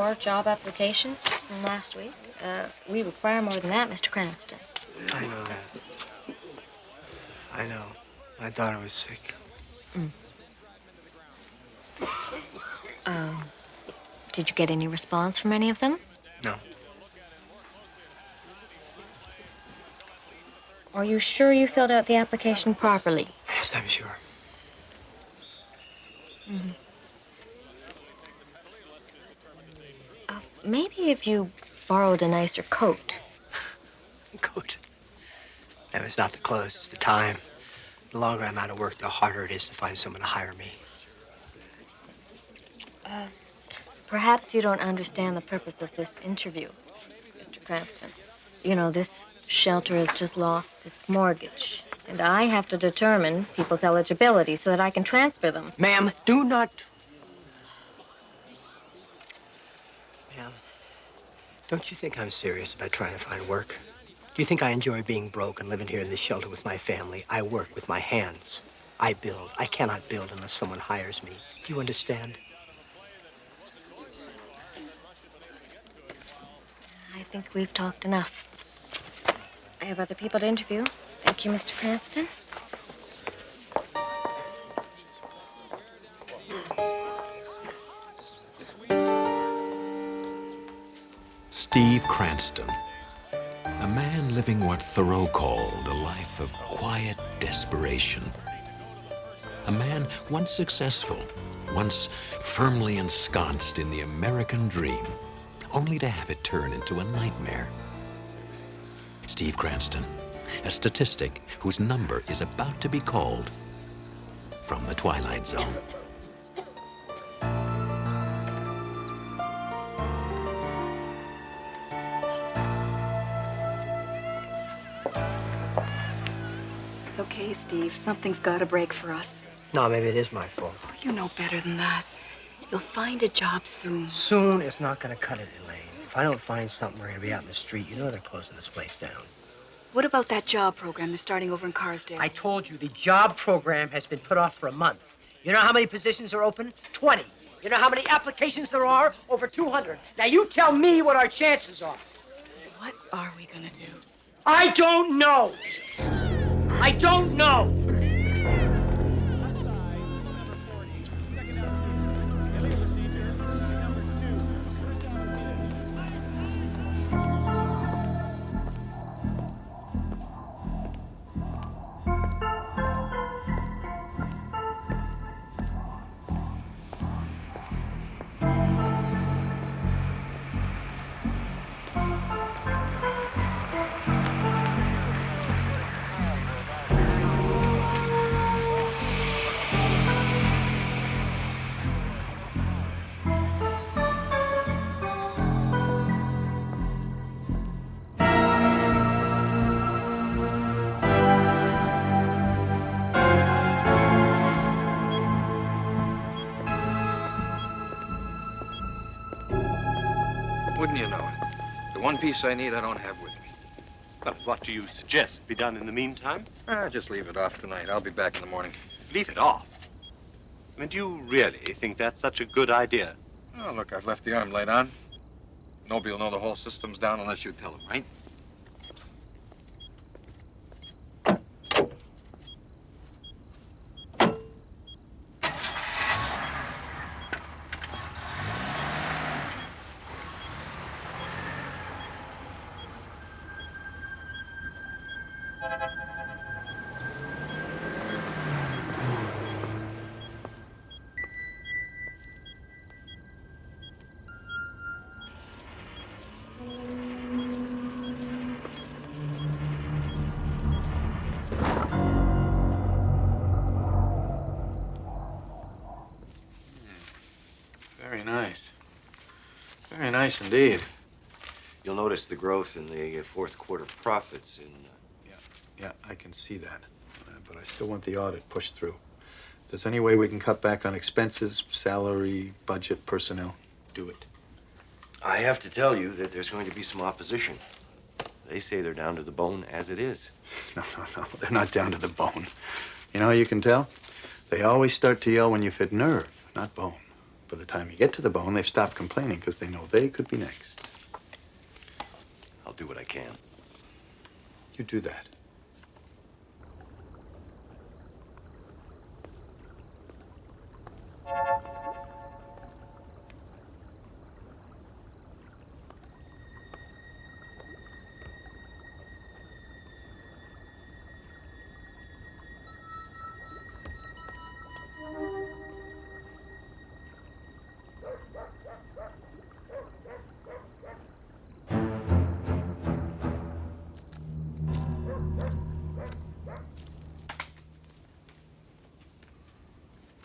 more job applications from last week. We require more than that, Mr. Cranston. I know that. I know. I thought I was sick. Did you get any response from any of them? No. Are you sure you filled out the application properly? Yes, I'm sure. Maybe if you borrowed a nicer coat. Good. No, it's not the clothes, it's the time. The longer I'm out of work, the harder it is to find someone to hire me. Perhaps you don't understand the purpose of this interview, Mr. Cranston. You know, this shelter has just lost its mortgage, and I have to determine people's eligibility so that I can transfer them. Ma'am, do not... Ma'am, don't you think I'm serious about trying to find work? Do you think I enjoy being broke and living here in this shelter with my family? I work with my hands. I build. I cannot build unless someone hires me. Do you understand? I think we've talked enough. I have other people to interview. Thank you, Mr. Cranston. Steve Cranston, a man living what Thoreau called a life of quiet desperation. A man once successful, once firmly ensconced in the American dream, only to have it turn into a nightmare. Steve Cranston, a statistic whose number is about to be called from the Twilight Zone. It's okay, Steve. Something's got to break for us. No, maybe it is my fault. Oh, you know better than that. You'll find a job soon. Soon is not going to cut it, Elaine. If I don't find something, we're going to be out in the street. You know they're closing this place down. What about that job program they're starting over in Carsdale? I told you, the job program has been put off for a month. You know how many positions are open? 20. You know how many applications there are? Over 200. Now you tell me what our chances are. What are we gonna do? I don't know. I don't know. Wouldn't you know it? The one piece I need, I don't have with me. Well, what do you suggest be done in the meantime? Just leave it off tonight. I'll be back in the morning. Leave it off. I mean, do you really think that's such a good idea? Oh, look, I've left the arm light on. Nobody will know the whole system's down unless you tell them, right? Very nice. Very nice indeed. You'll notice the growth in the fourth quarter profits in... Yeah, I can see that. But I still want the audit pushed through. If there's any way we can cut back on expenses, salary, budget, personnel, do it. I have to tell you that there's going to be some opposition. They say they're down to the bone as it is. No. They're not down to the bone. You know how you can tell? They always start to yell when you've hit nerve, not bone. By the time you get to the bone, they've stopped complaining because they know they could be next. I'll do what I can. You do that.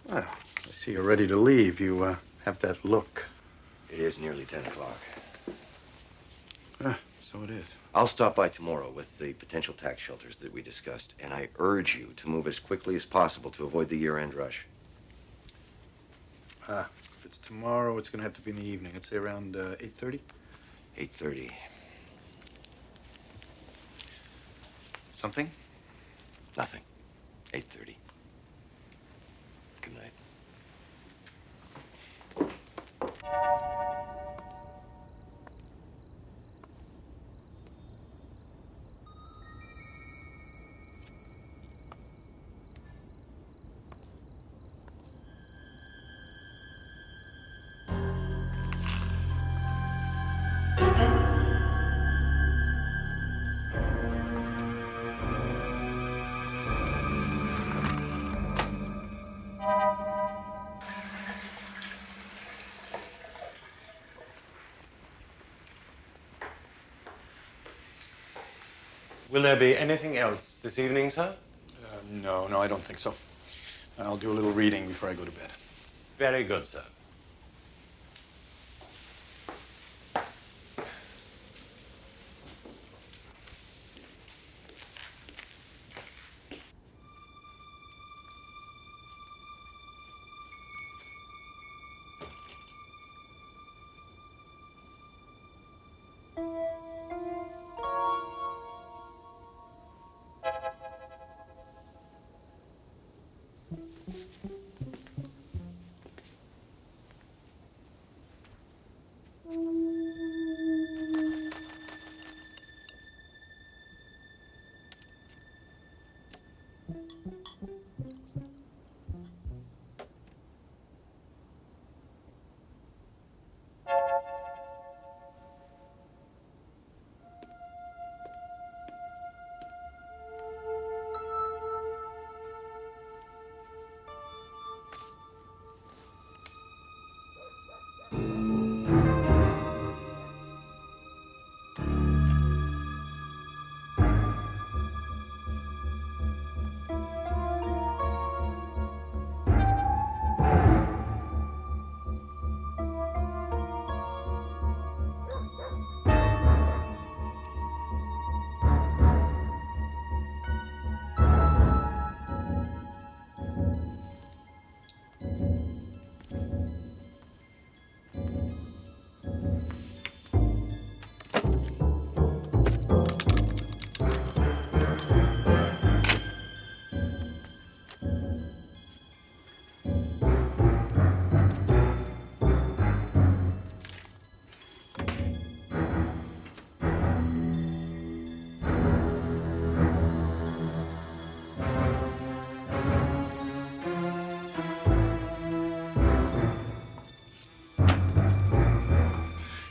Well, I see you're ready to leave. You have that look. It is nearly 10 o'clock. So it is. I'll stop by tomorrow with the potential tax shelters that we discussed, and I urge you to move as quickly as possible to avoid the year-end rush. If it's tomorrow, it's going to have to be in the evening. I'd say around 8:30. 8:30. Something? Nothing. 8:30. Good night. Will there be anything else this evening, sir? No, I don't think so. I'll do a little reading before I go to bed. Very good, sir.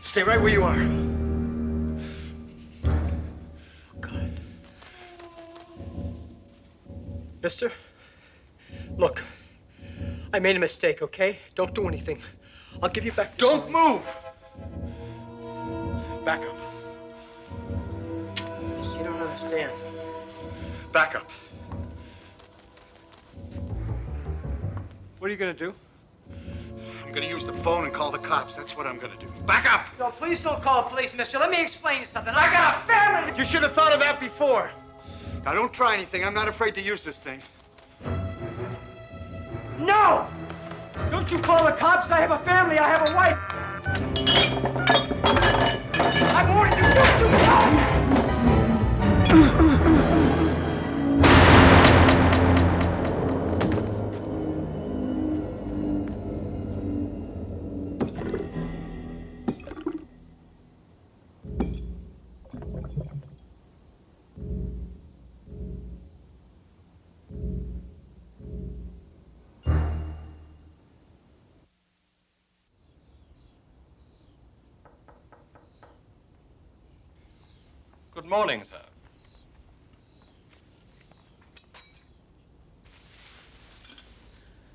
Stay right where you are. God. Mister, look, I made a mistake, okay? Don't do anything. I'll give you back. Don't move! Back up. You don't understand. Back up. What are you gonna do? I'm gonna use the phone and call the cops. That's what I'm gonna do. Back up! No, please don't call the police, mister. Let me explain you something. I got a family! You should have thought of that before. Now, don't try anything. I'm not afraid to use this thing. No! Don't you call the cops. I have a family. I have a wife. I warned you. Don't you know? Good morning, sir.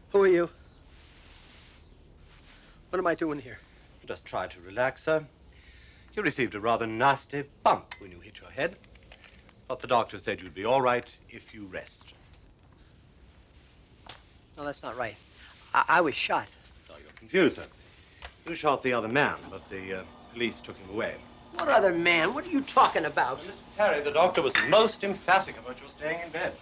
Who are you? What am I doing here? Just try to relax, sir. You received a rather nasty bump when you hit your head. But the doctor said you'd be all right if you rest. No, that's not right. I was shot. Oh, you're confused, sir. You shot the other man, but the police took him away. What other man? What are you talking about? Mr. Perry, the doctor was most emphatic about your staying in bed.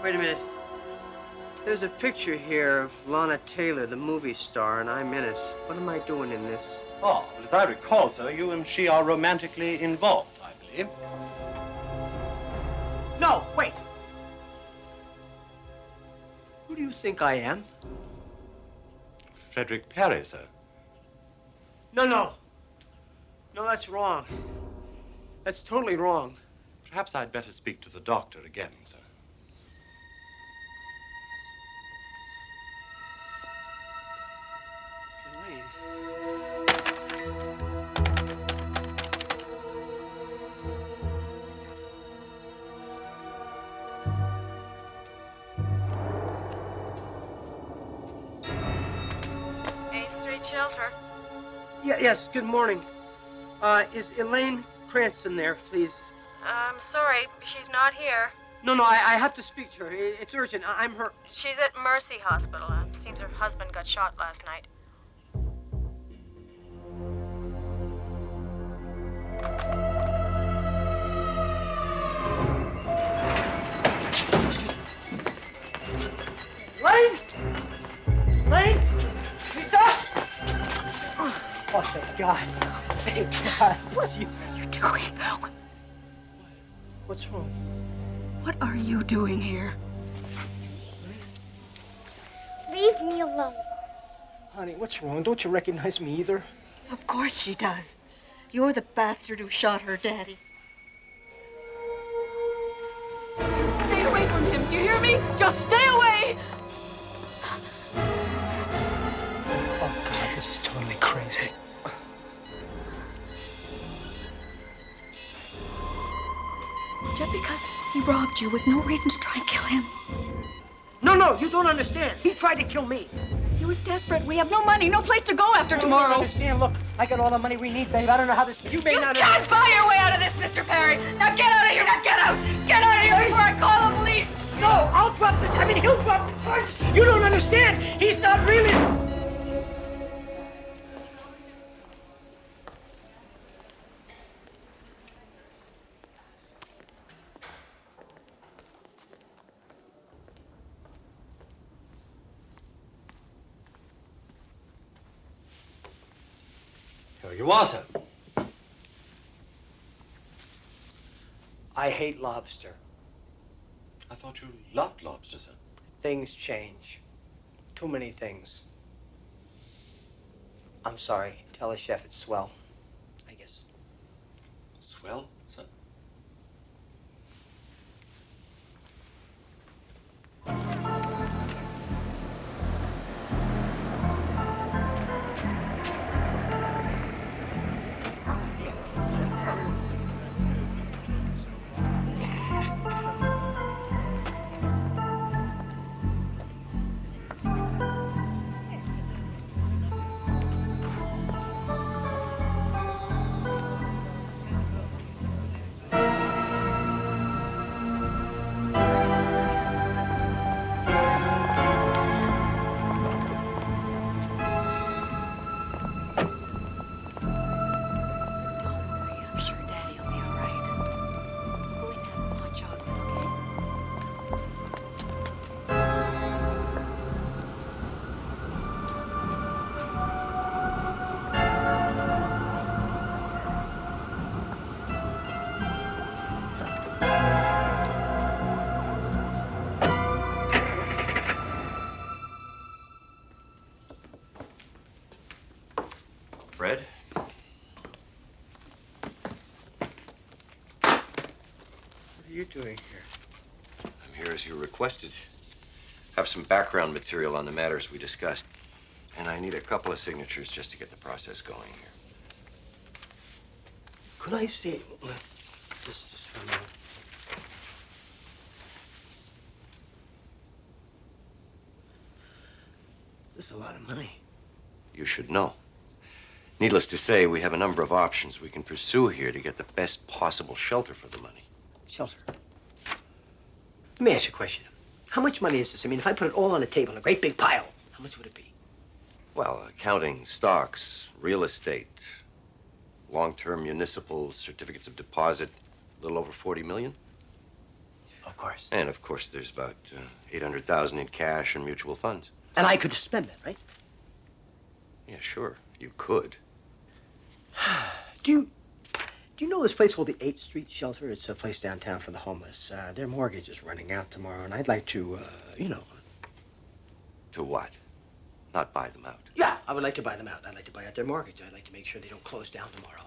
Wait a minute. There's a picture here of Lana Taylor, the movie star, and I'm in it. What am I doing in this? Oh, well, as I recall, sir, you and she are romantically involved, I believe. No, wait. Who do you think I am? Frederick Perry, sir. No, no. No, that's wrong. That's totally wrong. Perhaps I'd better speak to the doctor again, sir. Shelter. Yes, good morning. Is Elaine Cranston there, please? I'm sorry, she's not here. No, I have to speak to her. It's urgent. I'm her... She's at Mercy Hospital. Seems her husband got shot last night. Elaine? Elaine? Lisa? Oh, thank God. Thank God. What are you doing? What's wrong? What are you doing here? Leave me alone. Honey, what's wrong? Don't you recognize me either? Of course she does. You're the bastard who shot her daddy. Stay away from him, do you hear me? Just stay away! Oh, God, this is totally crazy. Just because he robbed you was no reason to try and kill him. No, you don't understand. He tried to kill me. He was desperate. We have no money, no place to go after You tomorrow. don't understand. Look, I got all the money we need, babe. I don't know how this... You may not... You can't buy your way out of this, Mr. Perry. Now get out of here. Now get out. Get out of here before I call the police. No, I'll drop the... I mean, he'll drop the charges. You don't understand. He's not really... Here you are, sir. I hate lobster. I thought you loved lobster, sir. Things change. Too many things. I'm sorry. Tell the chef it's swell, I guess. Swell, sir. Fred? What are you doing here? I'm here as you requested. Have some background material on the matters we discussed. And I need a couple of signatures just to get the process going here. Could I see? Just for a moment. This is a lot of money. You should know. Needless to say, we have a number of options we can pursue here to get the best possible shelter for the money. Shelter. Let me ask you a question. How much money is this? I mean, if I put it all on the table in a great big pile, how much would it be? Well, counting stocks, real estate, long-term municipal certificates of deposit, a little over 40 million. Of course. And, of course, there's about 800,000 in cash and mutual funds. And I could spend that, right? Yeah, sure. You could. Do you know this place called the 8th Street Shelter? It's a place downtown for the homeless. Their mortgage is running out tomorrow, and I'd like to, To what? Not buy them out. Yeah, I would like to buy them out. I'd like to buy out their mortgage. I'd like to make sure they don't close down tomorrow.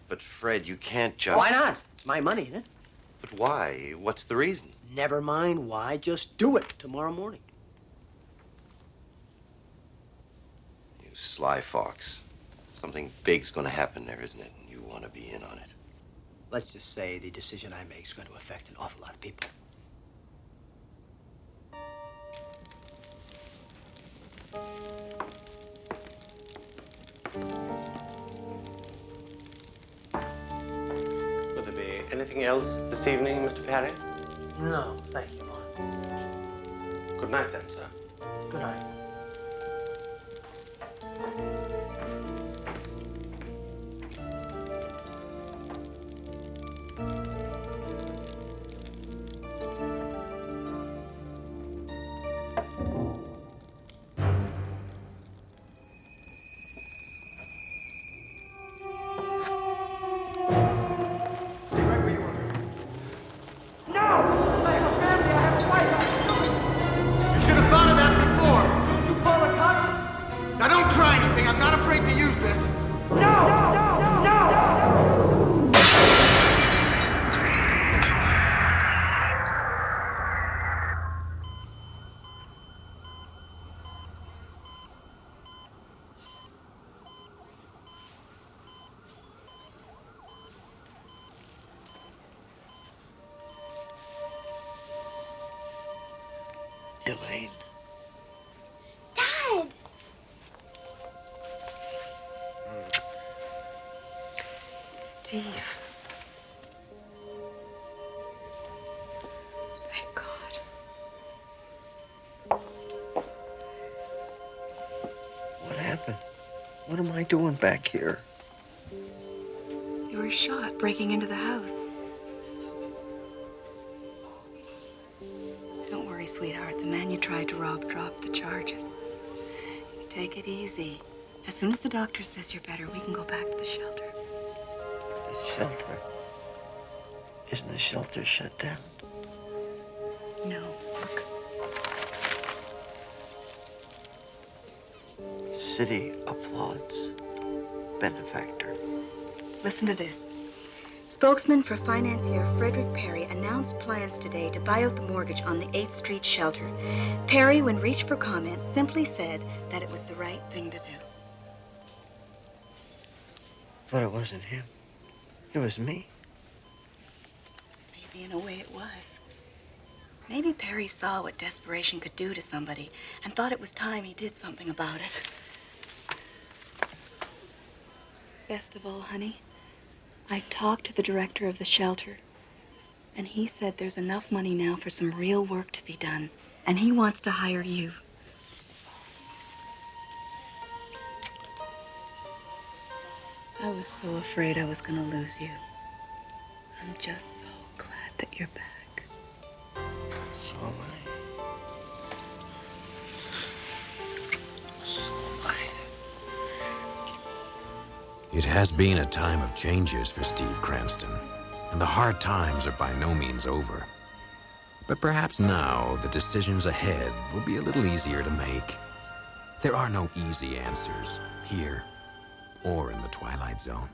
But, Fred, you can't just... Why not? It's my money, isn't it? But why? What's the reason? Never mind why. Just do it tomorrow morning. You sly fox. Something big's gonna happen there, isn't it? And you want to be in on it. Let's just say the decision I make is going to affect an awful lot of people. Would there be anything else this evening, Mr. Perry? No, thank you, Lawrence. Good night, then, sir. Good night. Stay right where you are. No! I have a family. I have a wife. You should have thought of that before. Don't you call the cops? Now don't try anything. I'm not afraid to use this. No! Elaine. Dad! Steve. Thank God. What happened? What am I doing back here? You were shot breaking into the house. Don't worry, sweetheart. The man you tried to rob dropped the charges. Take it easy. As soon as the doctor says you're better, we can go back to the shelter. The shelter? Isn't the shelter shut down? No. Look. City applauds. Benefactor. Listen to this. Spokesman for financier Frederick Perry announced plans today to buy out the mortgage on the 8th Street shelter. Perry, when reached for comment, simply said that it was the right thing to do. But it wasn't him. It was me. Maybe in a way it was. Maybe Perry saw what desperation could do to somebody and thought it was time he did something about it. Best of all, honey, I talked to the director of the shelter, and he said there's enough money now for some real work to be done, and he wants to hire you. I was so afraid I was gonna lose you. I'm just so glad that you're back. So am I. So am I. It has been a time of changes for Steve Cranston, and the hard times are by no means over. But perhaps now the decisions ahead will be a little easier to make. There are no easy answers here or in the Twilight Zone.